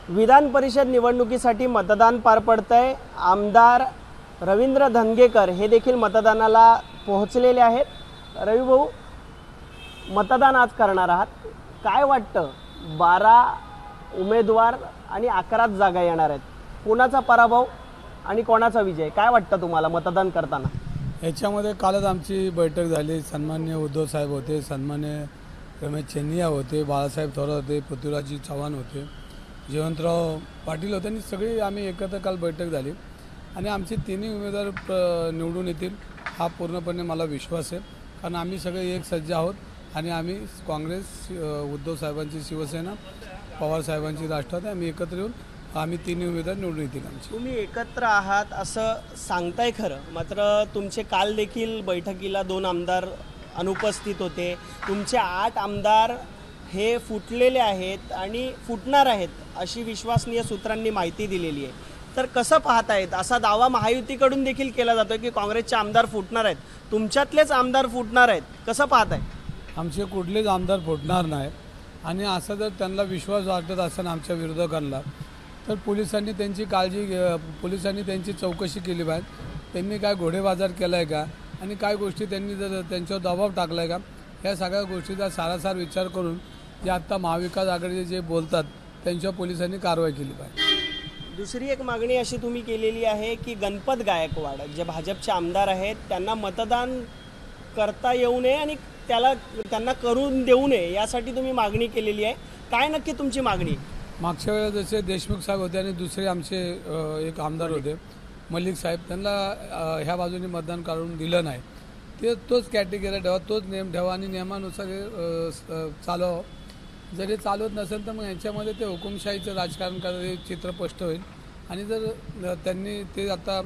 विधान परिषद निवडणुकीसाठी मतदान पार पडतंय। आमदार रवींद्र धंगेकर हे देखील मतदानाला पोहोचलेले आहेत। रवी भाऊ, मतदान आज करणार आहात, काय वाटतं? 12 उमेदवार आणि 11 जागा येणार आहेत, कोणाचा पराभव आणि कोणाचा विजय काय वाटतं तुम्हाला मतदान करताना? याच्यामध्ये कालच आमची बैठक झाली। सन्माननीय उद्धव साहेब होते, सन्माननीय रमेश चेन्निया होते, बाळासाहेब थोरात होते, पृथ्वीराज चव्हाण होते, जयवंतराव पाटील होते आणि सगळी आम्ही एकत्र काल बैठक झाली आणि आमचे तिन्ही उमेदवार निवडून येतील हा पूर्णपणे मला विश्वास आहे। कारण आम्ही सगळे एक सज्ज आहोत आणि आम्ही काँग्रेस, उद्धव साहेबांची शिवसेना, पवार साहेबांची राष्ट्रवादी, आम्ही एकत्र येऊन आम्ही तिन्ही उमेदवार निवडून येतील आमचे। तुम्ही एकत्र आहात असं सांगताय खरं, मात्र तुमचे काल देखील बैठकीला 2 आमदार अनुपस्थित होते। तुमचे 8 आमदार हे फुटलेले आहेत आणि फुटणार आहेत अशी विश्वसनीय सूत्रांनी माहिती दिलेली आहे। तर कसं पाहतायत? असा दावा महायुतीकडून देखील केला जातो की काँग्रेसचे आमदार फुटणार आहेत, तुमच्यातलेच आमदार फुटणार आहेत, कसं पाहताय? आमचे कुठलेच आमदार फुटणार नाही आणि असं जर त्यांना विश्वास वाटत असेल आमच्या विरोधकांना तर पोलिसांनी त्यांची चौकशी केली पाहिजे। त्यांनी काय घोडेबाजार केला आहे का आणि काय गोष्टी त्यांनी जर त्यांच्यावर दबाव टाकला आहे का, या सगळ्या गोष्टीचा सारासार विचार करून जे आत्ता महाविकास आघाडीचे जे बोलतात त्यांच्यावर पोलिसांनी कारवाई केली पाहिजे। दुसरी एक मागणी अशी तुम्ही केलेली आहे की गणपत गायकवाड जे भाजपचे आमदार आहेत त्यांना मतदान करता येऊ नये आणि त्यांना करून देऊ नये यासाठी तुम्ही मागणी केलेली आहे। काय नक्की तुमची मागणी? मागच्या वेळेस जसे देशमुख साहेब होते आणि दुसरे आमचे एक आमदार होते मलिक साहेब, त्यांना ह्या बाजूने मतदान काढून दिलं नाही, ते तोच कॅटेगरी ठेवा, तोच नियम ठेवा आणि नियमानुसार हे चालवावं। जर हे चालवत नसेल तर मग यांच्यामध्ये ते हुकुमशाहीचं राजकारण करायचे चित्र स्पष्ट होईल आणि जर त्यांनी ते आता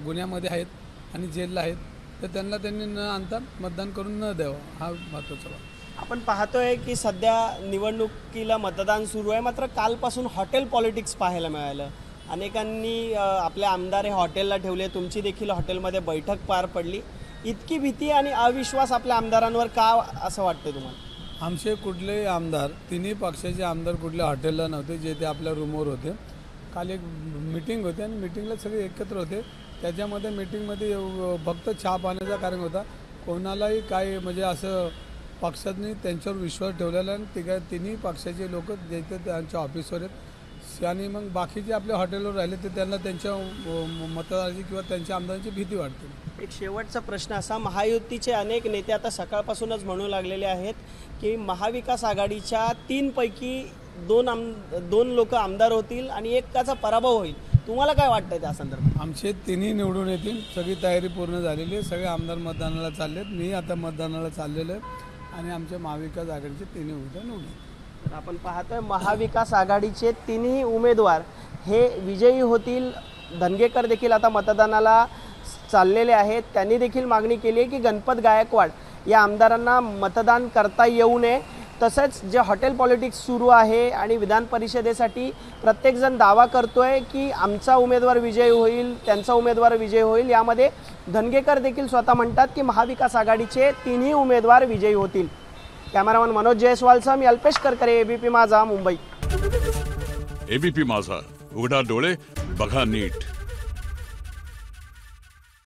गुन्ह्यामध्ये आहेत आणि जेलला आहेत तर त्यांनी न आणता मतदान करून न द्यावं, हा महत्त्वाचा। आपण पाहतोय की सध्या निवडणुकीला मतदान सुरू आहे, मात्र कालपासून हॉटेल पॉलिटिक्स पाहायला मिळालं। अनेकांनी आपले आमदार हे हॉटेलला ठेवले, तुमची देखील हॉटेलमध्ये बैठक पार पडली। इतकी भीती आणि अविश्वास आपल्या आमदारांवर का असं वाटतं तुम्हाला? आमचे कुठलेही आमदार, तिन्ही पक्षाचे आमदार कुठल्या हॉटेलला नव्हते, जे ते आपल्या रूमवर होते। काल एक मीटिंग होती आणि मीटिंगला सगळे एकत्र होते। त्याच्यामध्ये मीटिंगमध्ये फक्त चहा पाण्याचा कारण होता, कोणालाही काय म्हणजे असं पक्षांनी त्यांच्यावर विश्वास ठेवलेला आणि तिन्ही पक्षाचे लोक जे त्यांच्या ऑफिसवर आहेत आणि मग बाकीचे आपल्या हॉटेलवर राहिले ते त्यांना त्यांच्या मतदाराची किंवा त्यांच्या आमदारांची भीती वाटते। एक शेवटचा प्रश्न असा, महायुतीचे अनेक नेते आता सकाळपासूनच म्हणू लागलेले आहेत की महाविकास आघाडीच्या 3 पैकी 2 लोक आमदार होतील आणि एकाचा पराभव होईल, तुम्हाला काय वाटतं त्या संदर्भात? आमचे तिन्ही निवडून येतील, सगळी तयारी पूर्ण झालेली आहे, सगळे आमदार मतदानाला चाललेत, मी आता मतदानाला चाललेलो आहे आणि आमच्या महाविकास आघाडीचे तिन्ही उमेदवार निवडून। आपण पाहतोय महाविकास आघाडीचे तिन्ही उमेदवार हे विजयी होतील। धंगेकर देखील आता मतदानाला चाललेले आहेत। त्यांनी देखील मागणी केली आहे की गणपत गायकवाड या आमदारांना मतदान करता येऊ नये। तसंच जे हॉटेल पॉलिटिक्स सुरू आहे आणि विधान परिषदेसाठी प्रत्येकजण दावा करतोय की आमचा उमेदवार विजयी होईल, त्यांचा उमेदवार विजयी होईल, यामध्ये धनगेकर देखील स्वतः म्हणतात की महाविकास आघाडीचे तिन्ही उमेदवार विजयी होतील। कॅमेरामन मनोज जयस्वालसह मी अल्पेश करकरे, एबीपी माझा, मुंबई। एबीपी माझा, उघडा डोळे बघा नीट।